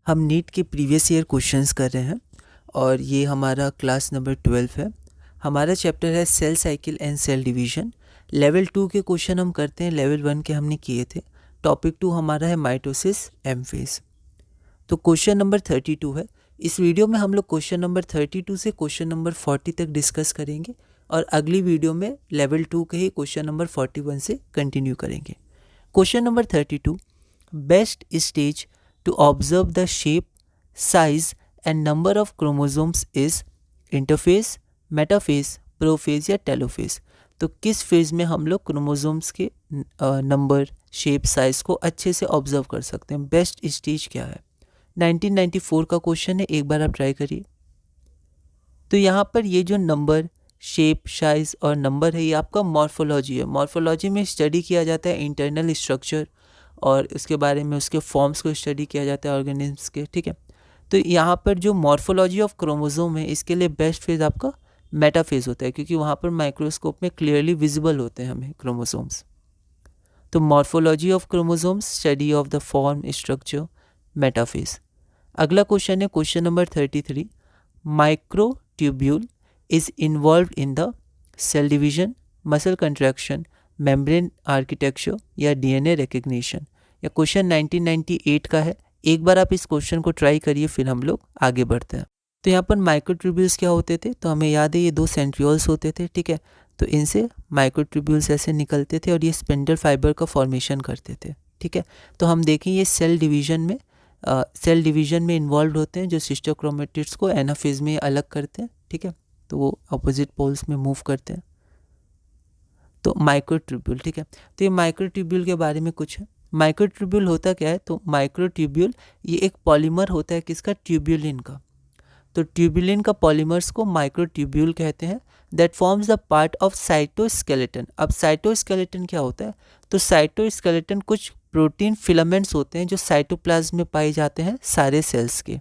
हम नीट के previous year questions कर रहे हैं और ये हमारा क्लास नंबर 12 है। हमारा चैप्टर है cell cycle and cell division. Level 2 के क्वेश्चन हम करते हैं, लेवल 1 के हमने किए थे। टॉपिक 2 हमारा है माइटोसिस एम फेज। तो क्वेश्चन नंबर 32 है। इस वीडियो में हम लोग क्वेश्चन नंबर 32 से क्वेश्चन नंबर 40 तक डिस्कस करेंगे और अगली वीडियो में लेवल 2 के ही क्वेश्चन नंबर 41 से कंटिन्यू करेंगे। Question number 32, best stage to observe the shape, size and number of chromosomes is interphase, metaphase, prophase या telophase। तो किस फेज में हम लोग क्रोमोसोम्स के नंबर, शेप, साइज को अच्छे से ऑब्जर्व कर सकते हैं? बेस्ट स्टेज क्या है? 1994 का क्वेश्चन है, एक बार आप ट्राई करिए। तो यहाँ पर ये जो नंबर, शेप, साइज और नंबर है, ये आपका मॉर्फोलॉजी है। मॉर्फोलॉजी में स्टडी किया जाता है इंटरनल स्ट्रक्चर और उसके बारे में उसके फॉर्म्स को स्टडी किया जाता है ऑर्गेनिज्म्स के, ठीक है। तो यहाँ पर जो मॉर्फोलॉजी ऑफ क्रोमोसोम है, इसके लिए बेस्ट फेज आपका मेटाफेज होता है, क्योंकि वहाँ पर माइक्रोस्कोप में क्लियरली विजिबल होते हैं हमें क्रोमोसोम्स। तो morphology of chromosomes, study of the form, structure, metaphase. अगला क्वेश्चन है question number 33, microtubule is involved in the cell division, muscle contraction, membrane architecture या डीएनए रिकग्निशन। या क्वेश्चन 1998 का है। एक बार आप इस क्वेश्चन को ट्राई करिए, फिर हम लोग आगे बढ़ते हैं। तो यहाँ पर माइक्रोट्यूब्यूल्स क्या होते थे? तो हमें याद है ये 2 सेंट्रियोल्स होते थे, ठीक है। तो इनसे माइक्रोट्यूब्यूल्स ऐसे निकलते थे और ये स्पिंडल फाइबर का फॉर्मेशन करते थे, ठीक है। तो हम देखें ये सेल डिवीजन में इन्वॉल्व होते हैं, जो सिस्टर क्रोमेटिड्स को एनाफेज में अलग करते हैं, ठीक है। तो वो अपोजिट पोल्स में मूव करते हैं। तो माइक्रोट्यूब्यूल, ठीक है। तो ये माइक्रोट्यूब्यूल के बारे में कुछ है। माइक्रोट्यूब्यूल होता क्या है? तो माइक्रोट्यूब्यूल ये एक पॉलीमर होता है, किसका? ट्यूब्यूलिन का। तो ट्यूब्यूलिन का पॉलीमर्स को माइक्रोट्यूब्यूल कहते हैं। That forms the part of cytoskeleton. अब साइटोस्केलेटन क्या होता है? तो साइटोस्केलेटन कुछ प्रोटीन फिलामेंट्स होते हैं जो साइटोप्लाज्म में पाए जाते हैं सारे सेल्स के,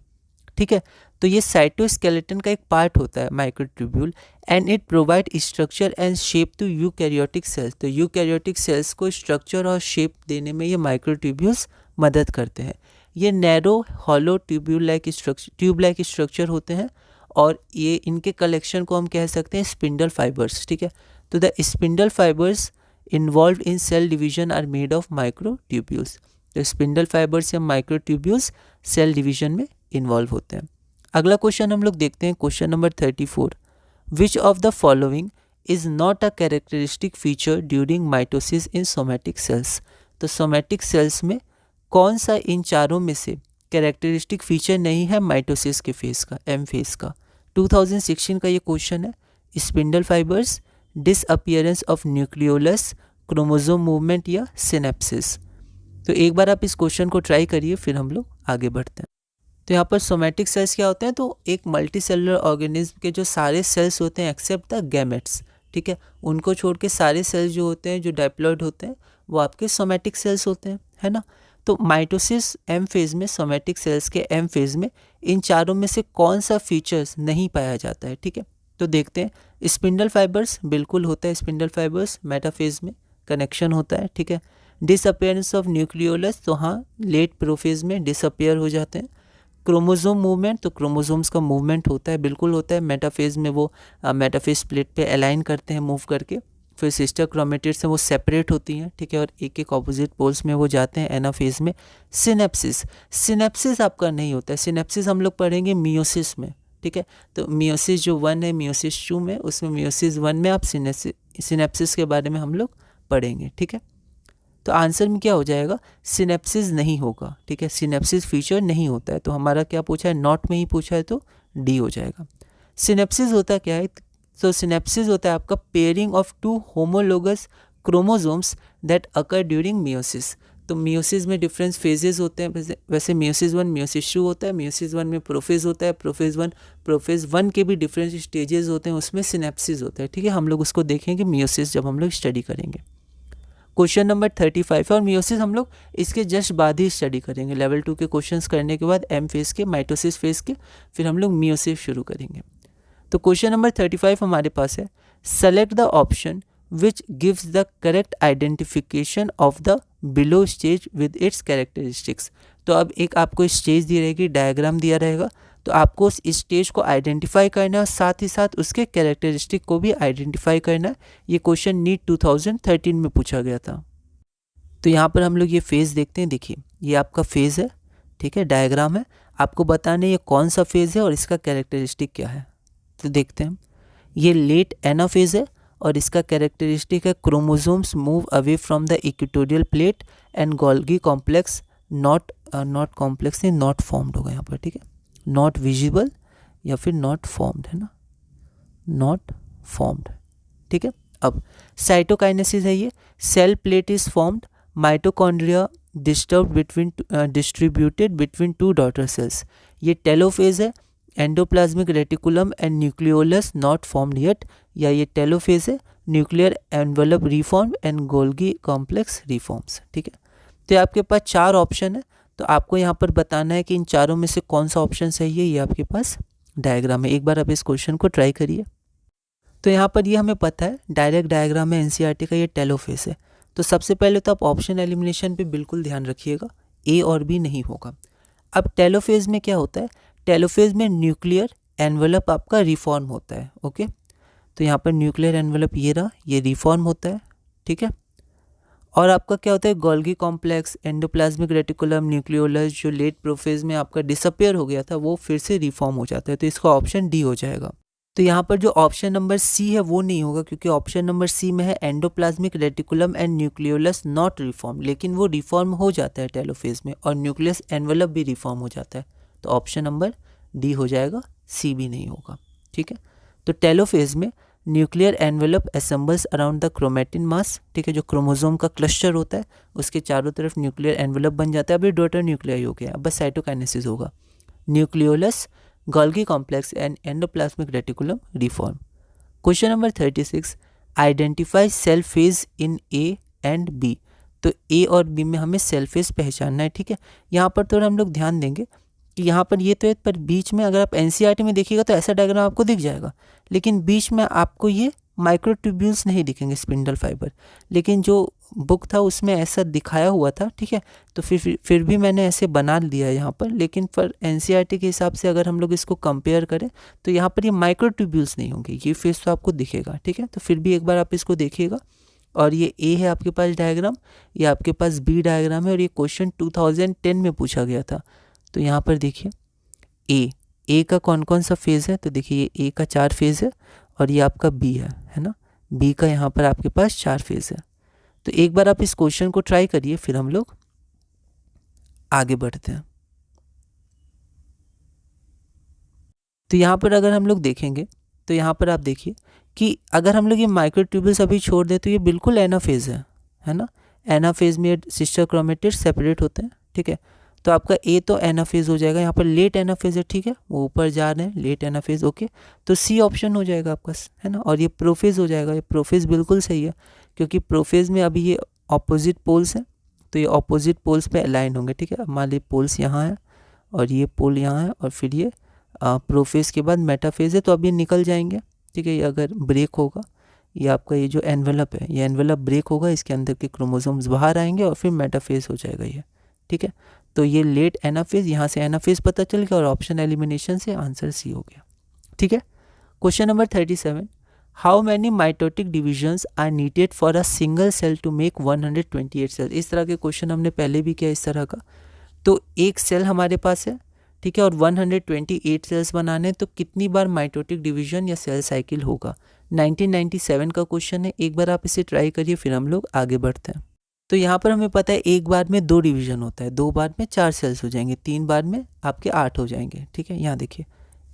ठीक है। तो ये साइटोस्केलेटन का एक पार्ट होता है microtubule, and it provide structure and shape to eukaryotic cells. तो यूकैरियोटिक सेल्स को स्ट्रक्चर और शेप देने में ये माइक्रोट्यूब्यूल्स मदद करते हैं। ये narrow hollow tube like structure होते हैं और ये इनके कलेक्शन को हम कह सकते हैं स्पिंडल फाइबर्स, ठीक है। तो the spindle fibres involved in cell division are made of microtubules. तो स्पिंडल फाइबर्स या माइक्रोट्यूब्यूल्स सेल डिवीजन में इन्वॉल्व होते हैं। अगला क्वेश्चन हम लोग देखते हैं, question number 34, which of the following is not a characteristic feature during mitosis in somatic cells. तो सोमैटिक सेल्स में कौन सा इन चारों में से कैरेक्टरिस्टिक फीचर नहीं है माइटोसिस के फेज का, एम फेज का? 2016 का ये क्वेश्चन है। Spindle fibres, disappearance of nucleolus, chromosome movement या सिनेप्सिस। तो एक बार आप इस क्वेश्चन को ट्राई करिए, फिर हम लोग आगे बढ़ते हैं। तो यहाँ पर सोमैटिक सेल्स क्या होते हैं? तो एक मल्टी सेलुलर ऑर्गेनिज्म के जो सारे सेल्स होते हैं एक्सेप्ट द गैमेट्स, ठीक है, उनको छोड़ के सारे सेल्स जो होते हैं, जो डाइप्लॉइड होते हैं, वो आपके सोमैटिक सेल्स होते हैं, है ना। तो माइटोसिस एम फेज में, सोमैटिक सेल्स के एम फेज में इन चारों में से कौन सा फीचर्स नहीं पाया जाता है, ठीक है। तो देखते हैं। स्पिंडल फाइबर्स बिल्कुल होता है, स्पिंडल फाइबर्स मेटाफेज में कनेक्शन होता है, ठीक है। डिसअपियरेंस ऑफ न्यूक्लियोलस, तो हाँ लेट प्रोफेज में डिसअपियर हो जाते हैं। क्रोमोसोम मूवमेंट, तो क्रोमोसोम्स का मूवमेंट होता है, बिल्कुल होता है। मेटाफेज में वो मेटाफेज प्लेट पे अलाइन करते हैं मूव करके, फिर सिस्टर क्रोमेटिड्स से वो सेपरेट होती हैं, ठीक है, और एक एक ऑपोजिट पोल्स में वो जाते हैं एनाफेज में। सिनेप्सिस आपका नहीं होता है। सिनेप्सिस हम लोग पढ़ेंगे मियोसिस में, ठीक है। तो मियोसिस जो 1 है, मियोसिस 2 में, उसमें मियोसिस 1 में आप सिनेप्सिस के बारे में हम लोग पढ़ेंगे, ठीक है। तो आंसर में क्या हो जाएगा? सिनेप्सिस नहीं होगा, ठीक है। सिनेप्सिस फीचर नहीं होता है। तो हमारा क्या पूछा है? नॉट में ही पूछा है, तो डी हो जाएगा। सिनेप्सिस होता क्या है? तो सिनेप्सिस होता है आपका pairing of 2 homologous chromosomes that occur during meiosis. तो मियोसिस में डिफरेंट फेजेस होते हैं। वैसे मियोसिस 1 मियोसिस 2 होता है। मियोसिस 1 में प्रोफेज होता है, प्रोफेज 1 के भी डिफरेंट स्टेजेस होते हैं, उसमें सिनेप्सिस होता है, ठीक है। हम लोग उसको देखेंगे मियोसिस जब हम लोग स्टडी करेंगे। क्वेश्चन नंबर 35 और मियोसिस हम लोग इसके जस्ट बाद ही स्टडी करेंगे। लेवल 2 के क्वेश्चंस करने के बाद एम फेज के, माइटोसिस फेज के, फिर हम लोग मियोसिस शुरू करेंगे। तो क्वेश्चन नंबर 35 हमारे पास है, select the option which gives the correct identification of the below stage with its characteristics. तो अब एक आपको स्टेज दी रहेगी, डायग्राम दिया रहेगा, तो आपको उस स्टेज को आइडेंटिफाई करना है और साथ ही साथ उसके कैरेक्टरिस्टिक को भी आइडेंटिफाई करना है। ये क्वेश्चन नीट 2013 में पूछा गया था। तो यहाँ पर हम लोग ये फेज़ देखते हैं। देखिए ये आपका फेज़ है, ठीक है, डायग्राम है, आपको बताना है ये कौन सा फेज़ है और इसका कैरेक्टरिस्टिक क्या है। तो देखते हैं, ये लेट एनाफेज है और इसका कैरेक्टरिस्टिक है chromosomes move away from the equatorial plate and Golgi complex not complex नहीं, नॉट फॉर्म्ड होगा यहाँ पर, ठीक है, नॉट विजिबल या फिर नॉट फॉर्म्ड, है ना, नॉट फॉर्म्ड, ठीक है। अब साइटोकाइनेसिस है, ये cell plate is formed, mitochondria distributed between two daughter cells, ये टेलोफेज है, endoplasmic reticulum and nucleolus not formed yet, या ये टेलोफेज है, nuclear envelope reform and Golgi complex reforms, ठीक है। तो आपके पास 4 ऑप्शन है, तो आपको यहाँ पर बताना है कि इन चारों में से कौन सा ऑप्शन सही है। ये आपके पास डायग्राम है, एक बार आप इस क्वेश्चन को ट्राई करिए। तो यहाँ पर ये हमें पता है डायरेक्ट डायग्राम है एनसीईआरटी का, ये टेलोफेज है। तो सबसे पहले तो आप ऑप्शन एलिमिनेशन पे बिल्कुल ध्यान रखिएगा, ए और बी नहीं होगा। अब टेलोफेज में क्या होता है, टेलोफेज में न्यूक्लियर एनवेलप आपका रिफॉर्म होता है, ओके। तो यहाँ पर न्यूक्लियर एनवेलप ये रहा, ये रिफॉर्म होता है, ठीक है। और आपका क्या होता है, Golgi complex, endoplasmic reticulum, nucleolus जो लेट प्रोफेज में आपका डिसअपेयर हो गया था वो फिर से रिफॉर्म हो जाता है। तो इसका ऑप्शन डी हो जाएगा। तो यहाँ पर जो ऑप्शन नंबर सी है वो नहीं होगा, क्योंकि ऑप्शन नंबर सी में है endoplasmic reticulum and nucleolus not reform, लेकिन वो रिफॉर्म हो जाता है टेलोफेज में, और न्यूक्लियस एनवेलप भी रिफॉर्म हो जाता है। तो ऑप्शन नंबर डी हो जाएगा, सी भी नहीं होगा, ठीक है। तो टेलोफेज में nuclear envelope assembles around the chromatin mass, ठीक है, जो क्रोमोसोम का क्लस्टर होता है उसके चारों तरफ न्यूक्लियर एनवेलप बन जाता है। अभी डॉटर न्यूक्लियाई हो गया, अब बस साइटोकाइनेसिस होगा। Nucleolus, Golgi complex and endoplasmic reticulum reform. Question number 36, identify cell phase in A and B. तो ए और बी में हमें सेल फेज पहचानना है, ठीक है। यहाँ पर थोड़ा हम लोग ध्यान देंगे कि यहाँ पर ये तो है, पर बीच में अगर आप एनसीईआरटी में देखिएगा तो ऐसा डायग्राम आपको दिख जाएगा, लेकिन बीच में आपको ये माइक्रोट्यूब्यूल्स नहीं दिखेंगे, स्पिंडल फाइबर, लेकिन जो बुक था उसमें ऐसा दिखाया हुआ था, ठीक है। तो फिर भी मैंने ऐसे बना दिया है यहाँ पर, लेकिन पर एनसीईआरटी के हिसाब से अगर हम लोग इसको कंपेयर करें तो यहाँ पर ये माइक्रोट्यूब्यूल्स नहीं होंगे, ये फेस तो आपको दिखेगा, ठीक है। तो फिर भी एक बार आप इसको देखिएगा। और ये ए है आपके पास डायग्राम, ये आपके पास बी डायग्राम है, और ये क्वेश्चन 2010 में पूछा गया था। तो यहाँ पर देखिए ए का कौन कौन सा फेज़ है, तो देखिए ये ए का 4 फेज़ है, और ये आपका बी है ना, बी का यहाँ पर आपके पास 4 फेज़ है। तो एक बार आप इस क्वेश्चन को ट्राई करिए, फिर हम लोग आगे बढ़ते हैं। तो यहाँ पर अगर हम लोग देखेंगे तो यहाँ पर आप देखिए कि अगर हम लोग ये माइक्रोट्यूब्यूल्स अभी छोड़ दें तो ये बिल्कुल एनाफेज है ना। एनाफेज में सिस्टर क्रोमेटिड्स सेपरेट होते हैं, ठीक है। तो आपका ए तो एनाफेज हो जाएगा, यहाँ पर लेट एनाफेज है, ठीक है, वो ऊपर जा रहे हैं, लेट एनाफेज, ओके। तो सी ऑप्शन हो जाएगा आपका, है ना। और ये प्रोफेज हो जाएगा, ये प्रोफेज बिल्कुल सही है, क्योंकि प्रोफेज में अभी ये ऑपोजिट पोल्स हैं, तो ये ऑपोजिट पोल्स पे अलाइन होंगे, ठीक है। अब मान लीजिए पोल्स यहाँ है और ये पोल यहाँ है, और फिर ये प्रोफेज के बाद मेटाफेज है, तो अब ये निकल जाएंगे, ठीक है। ये अगर ब्रेक होगा, ये आपका ये जो एनवेलप है, ये एनवेलप ब्रेक होगा, इसके अंदर के क्रोमोसोम्स बाहर आएंगे और फिर मेटाफेज हो जाएगा ये, ठीक है। तो ये लेट एनाफेज, यहाँ से एनाफेज पता चल गया और ऑप्शन एलिमिनेशन से आंसर सी हो गया, ठीक है। Question number 37, how many mitotic divisions are needed for a single cell to make 128 cell. इस तरह के क्वेश्चन हमने पहले भी किया इस तरह का। तो एक सेल हमारे पास है, ठीक है, और 128 सेल्स बनाने, तो कितनी बार माइटोटिक डिवीजन या सेल साइकिल होगा। 1997 का क्वेश्चन है, एक बार आप इसे ट्राई करिए, फिर हम लोग आगे बढ़ते हैं। तो यहाँ पर हमें पता है एक बार में 2 डिवीजन होता है, 2 बार में 4 सेल्स हो जाएंगे, 3 बार में आपके 8 हो जाएंगे, ठीक है। यहाँ देखिए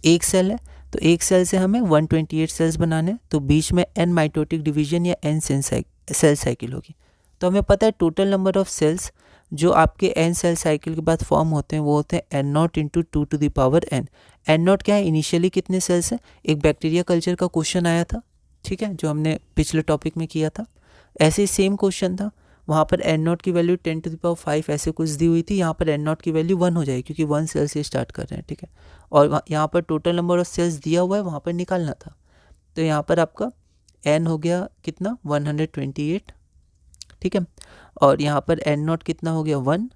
एक सेल है, तो एक सेल से हमें 128 सेल्स बनाने, तो बीच में n माइटोटिक डिवीजन या n सेल साइकिल होगी। तो हमें पता है टोटल नंबर ऑफ सेल्स जो आपके n सेल साइकिल के बाद फॉर्म होते हैं वो होते हैं n0 into 2 to the power n। n0 क्या है, इनिशियली कितने सेल्स हैं, एक बैक्टीरिया कल्चर का क्वेश्चन आया था, ठीक है, जो हमने पिछले टॉपिक में किया था। ऐसे ही सेम क्वेश्चन था, वहाँ पर n0 की वैल्यू 10 टू द पावर 5 ऐसे कुछ दी हुई थी, यहाँ पर n0 की वैल्यू 1 हो जाएगी, क्योंकि 1 सेल से स्टार्ट कर रहे हैं, ठीक है। और यहाँ पर टोटल नंबर ऑफ सेल्स दिया हुआ है, वहाँ पर निकालना था। तो यहाँ पर आपका n हो गया कितना, 128, ठीक है। और यहाँ पर n0 कितना हो गया 1,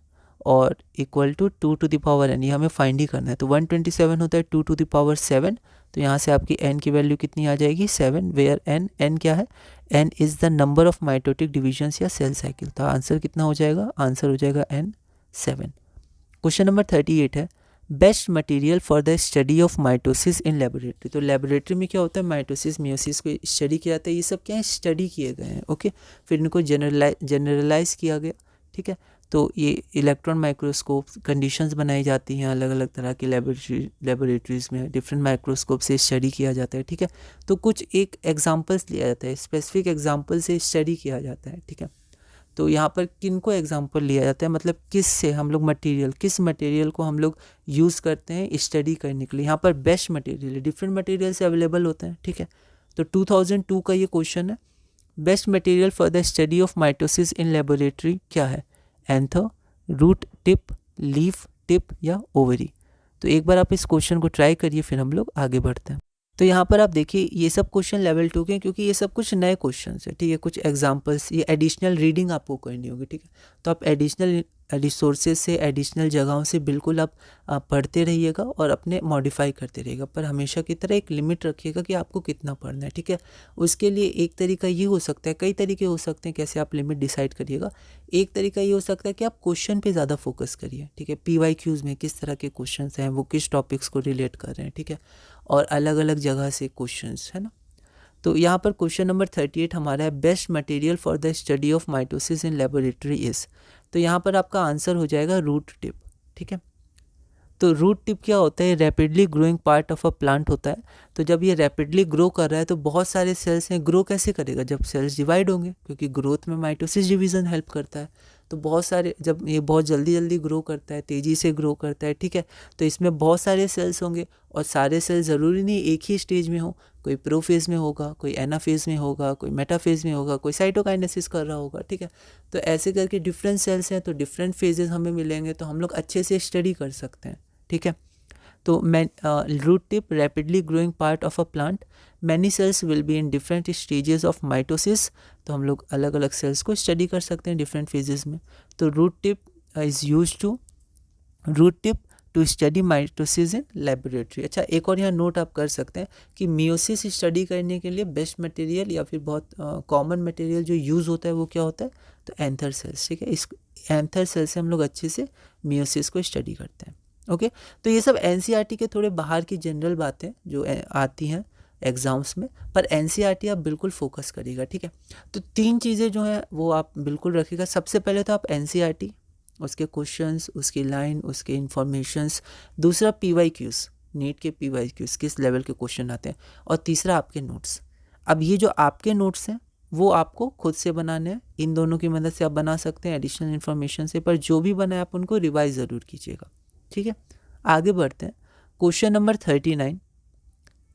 और equal to 2 to the power n, ये हमें फाइंड ही करना है। तो 127 होता है 2 टू द पावर 7, तो यहाँ से आपकी n की वैल्यू कितनी आ जाएगी 7, वेयर n क्या है, n is the number of mitotic divisions या सेल साइकिल। तो आंसर कितना हो जाएगा, आंसर हो जाएगा n 7। क्वेश्चन नंबर 38 है best material for the study of mitosis in laboratory. तो लेबोरेटरी में क्या होता है, माइटोसिस मियोसिस को स्टडी किया जाता है, ये सब क्या है, स्टडी किए गए हैं। ओके, फिर इनको जनरलाइज किया गया। ठीक है, तो ये इलेक्ट्रॉन माइक्रोस्कोप कंडीशंस बनाई जाती हैं अलग अलग तरह की लेबोरेटरीज़ में, डिफरेंट माइक्रोस्कोप से स्टडी किया जाता है। ठीक है, तो कुछ एक एग्जांपल्स लिया जाता है, स्पेसिफिक एग्जांपल से स्टडी किया जाता है। ठीक है, तो यहाँ पर किन को एग्जांपल लिया जाता है, मतलब किस से हम लोग मटेरियल, किस मटेरियल को हम लोग यूज़ करते हैं स्टडी करने के लिए। यहाँ पर बेस्ट मटेरियल, डिफरेंट मटेरियल से अवेलेबल होते हैं। ठीक है, तो 2002 का ये क्वेश्चन है, best material for the study of mitosis in laboratory क्या है, anther, root tip, leaf tip या ओवरी। तो एक बार आप इस क्वेश्चन को ट्राई करिए, फिर हम लोग आगे बढ़ते हैं। तो यहाँ पर आप देखिए ये सब क्वेश्चन लेवल 2 के, क्योंकि ये सब कुछ नए क्वेश्चन है। ठीक है, कुछ एग्जांपल्स, ये एडिशनल रीडिंग आपको करनी होगी। ठीक है, तो आप एडिशनल रिसोर्सेज से, एडिशनल जगहों से बिल्कुल आप पढ़ते रहिएगा और अपने मॉडिफाई करते रहिएगा, पर हमेशा की तरह एक लिमिट रखिएगा कि आपको कितना पढ़ना है। ठीक है, उसके लिए एक तरीका ये हो सकता है, कई तरीके हो सकते हैं कैसे आप लिमिट डिसाइड करिएगा। एक तरीका ये हो सकता है कि आप क्वेश्चन पे ज़्यादा फोकस करिए। ठीक है, PYQs में किस तरह के क्वेश्चन हैं, वो किस टॉपिक्स को रिलेट कर रहे हैं। ठीक है, और अलग अलग जगह से क्वेश्चंस है ना। तो यहाँ पर क्वेश्चन नंबर 38 हमारा है best material for the study of mitosis in laboratory is. तो यहाँ पर आपका आंसर हो जाएगा रूट टिप। ठीक है, तो रूट टिप क्या होता है, rapidly growing part of a plant होता है। तो जब ये रैपिडली ग्रो कर रहा है तो बहुत सारे सेल्स हैं, ग्रो कैसे करेगा, जब सेल्स डिवाइड होंगे, क्योंकि ग्रोथ में माइटोसिस डिवीज़न हेल्प करता है। तो बहुत सारे, जब ये बहुत जल्दी ग्रो करता है, तेज़ी से ग्रो करता है। ठीक है, तो इसमें बहुत सारे सेल्स होंगे, और सारे सेल ज़रूरी नहीं एक ही स्टेज में हो, कोई प्रोफेज में होगा, कोई एनाफेज में होगा, कोई मेटाफेज में होगा, कोई साइटोकाइनेसिस कर रहा होगा। ठीक है, तो ऐसे करके डिफरेंट सेल्स हैं, तो डिफरेंट फेजेस हमें मिलेंगे, तो हम लोग अच्छे से स्टडी कर सकते हैं। ठीक है, तो root tip, rapidly growing part of a plant, many cells will be in different stages of mitosis. तो हम लोग अलग अलग सेल्स को स्टडी कर सकते हैं डिफरेंट फेजेस में। तो root tip is use to study mitosis in laboratory. अच्छा, एक और यहाँ नोट आप कर सकते हैं कि मियोसिस स्टडी करने के लिए बेस्ट मटेरियल या फिर बहुत कॉमन मटेरियल जो यूज़ होता है वो क्या होता है, तो एंथर सेल्स। ठीक है, इस एंथर सेल से हम लोग अच्छे से मियोसिस को स्टडी करते हैं। ओके, तो ये सब NCERT के थोड़े बाहर की जनरल बातें जो आती हैं एग्ज़ाम्स में, पर NCERT आप बिल्कुल फोकस करिएगा। ठीक है, तो 3 चीज़ें जो हैं वो आप बिल्कुल रखिएगा। सबसे पहले तो आप NCERT, उसके क्वेश्चंस, उसकी लाइन, उसके इन्फॉर्मेशंस। दूसरा PYQs, नीट के PYQs, किस लेवल के क्वेश्चन आते हैं। और तीसरा आपके नोट्स। अब ये जो आपके नोट्स हैं वो आपको खुद से बनाने हैं, इन दोनों की मदद से आप बना सकते हैं एडिशनल इन्फॉर्मेशन से, पर जो भी बनाए आप उनको रिवाइज ज़रूर कीजिएगा। ठीक है, आगे बढ़ते हैं। Question number 39,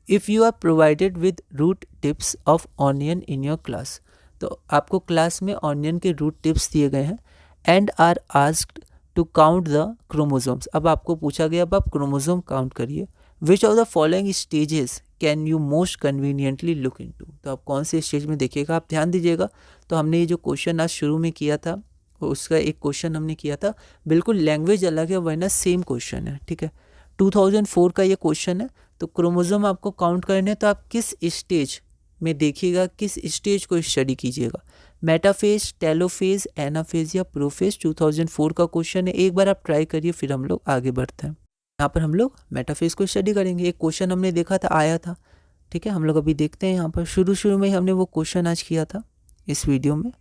if you are provided with root tips of onion in your class. तो आपको क्लास में ऑनियन के रूट टिप्स दिए गए हैं, and are asked to count the chromosomes. अब आपको पूछा गया, अब आप क्रोमोसोम काउंट करिए। Which of the following stages can you most conveniently look into. तो आप कौन से स्टेज में देखिएगा, आप ध्यान दीजिएगा। तो हमने ये जो क्वेश्चन आज शुरू में किया था, उसका एक क्वेश्चन हमने किया था, बिल्कुल लैंग्वेज अलग है वरना सेम क्वेश्चन है। ठीक है, 2004 का ये क्वेश्चन है। तो क्रोमोसोम आपको काउंट करने हैं, तो आप किस स्टेज में देखिएगा, किस स्टेज को स्टडी कीजिएगा, मेटाफेज, टेलोफेज, एनाफेज या प्रोफेज। 2004 का क्वेश्चन है, एक बार आप ट्राई करिए, फिर हम लोग आगे बढ़ते हैं। यहाँ पर हम लोग मेटाफेज को स्टडी करेंगे। एक क्वेश्चन हमने देखा था, आया था। ठीक है, हम लोग अभी देखते हैं। यहाँ पर शुरू में हमने वो क्वेश्चन आज किया था इस वीडियो में।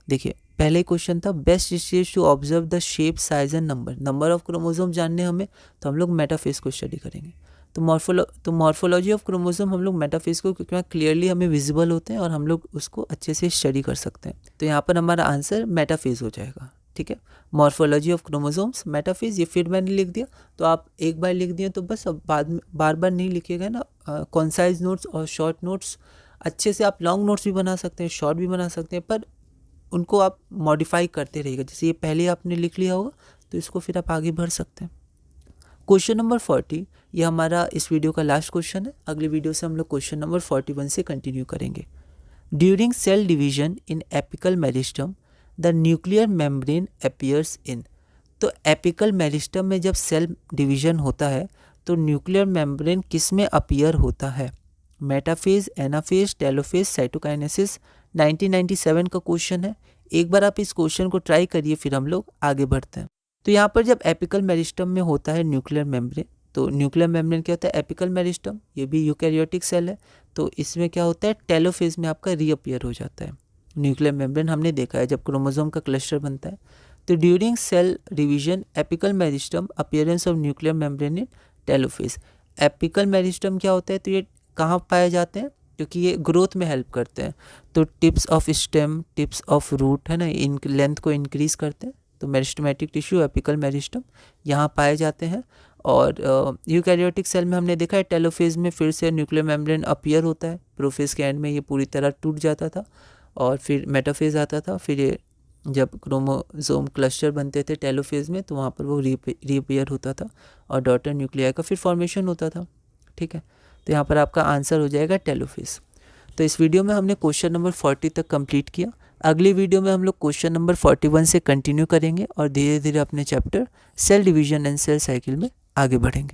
देखिए, पहले क्वेश्चन था best stage to observe the shape, size and number of chromosome जानने हमें, तो हम लोग मेटाफेज को स्टडी करेंगे। तो मॉर्फोलॉजी ऑफ क्रोमोसोम हम लोग मेटाफेज को, क्योंकि क्लियरली हमें विजिबल होते हैं और हम लोग उसको अच्छे से स्टडी कर सकते हैं। तो यहाँ पर हमारा आंसर मेटाफेज हो जाएगा। ठीक है, मॉर्फोलॉजी ऑफ क्रोमोसोम्स, मेटाफेज। ये फिर मैंने लिख दिया, तो आप एक बार लिख दिए तो बस, अब बाद में बार नहीं लिखिएगा ना। कॉन्साइज नोट्स और शॉर्ट नोट्स, अच्छे से आप लॉन्ग नोट्स भी बना सकते हैं, शॉर्ट भी बना सकते हैं, पर उनको आप मॉडिफाई करते रहिएगा। जैसे ये पहले आपने लिख लिया होगा, तो इसको फिर आप आगे बढ़ सकते हैं। क्वेश्चन नंबर 40, ये हमारा इस वीडियो का लास्ट क्वेश्चन है। अगले वीडियो से हम लोग क्वेश्चन नंबर 41 से कंटिन्यू करेंगे। During cell division in apical meristem the nuclear membrane appears in. तो एपिकल मेरिस्टम में जब सेल डिवीजन होता है तो न्यूक्लियर मेम्ब्रेन किस में अपीयर होता है? Metaphase, anaphase, telophase, cytokinesis. 1997 का क्वेश्चन है। एक बार आप इस क्वेश्चन को ट्राई करिए, फिर हम लोग आगे बढ़ते हैं। तो यहाँ पर जब एपिकल मेरिस्टम में होता है न्यूक्लियर मेम्ब्रेन, तो न्यूक्लियर मेम्ब्रेन क्या होता है? एपिकल मेरिस्टम, ये भी यूकैरियोटिक सेल है। तो इसमें क्या होता है? टेलोफेज में आपका रीअपियर हो जाता है न्यूक्लियर मेम्ब्रेन। हमने देखा है जब क्रोमोसोम का क्लस्टर बनता है। तो during cell division apical meristem appearance of nuclear membrane in telophase. Apical meristem क्या होता है? तो ये कहाँ पाए जाते हैं? क्योंकि ये ग्रोथ में हेल्प करते हैं। तो tips of stem, tips of root है ना, इन लेंथ को इंक्रीज करते हैं। तो मेरिस्टमेटिक टिश्यू एपिकल मेरिस्टम यहाँ पाए जाते हैं। और यूकैरियोटिक सेल में हमने देखा है टेलोफेज में फिर से न्यूक्लियर मेम्ब्रेन अपीयर होता है। प्रोफेज के एंड में ये पूरी तरह टूट जाता था और फिर मेटाफेज आता था। फिर ये जब क्रोमोसोम क्लस्टर बनते थे टेलोफेज में, तो वहाँ पर वो रीअपियर होता था और डॉटर न्यूक्लियाई का फिर फॉर्मेशन होता था। ठीक है, तो यहाँ पर आपका आंसर हो जाएगा टेलोफेज। तो इस वीडियो में हमने क्वेश्चन नंबर 40 तक कंप्लीट किया। अगली वीडियो में हम लोग क्वेश्चन नंबर 41 से कंटिन्यू करेंगे और धीरे धीरे अपने chapter cell division and cell cycle में आगे बढ़ेंगे।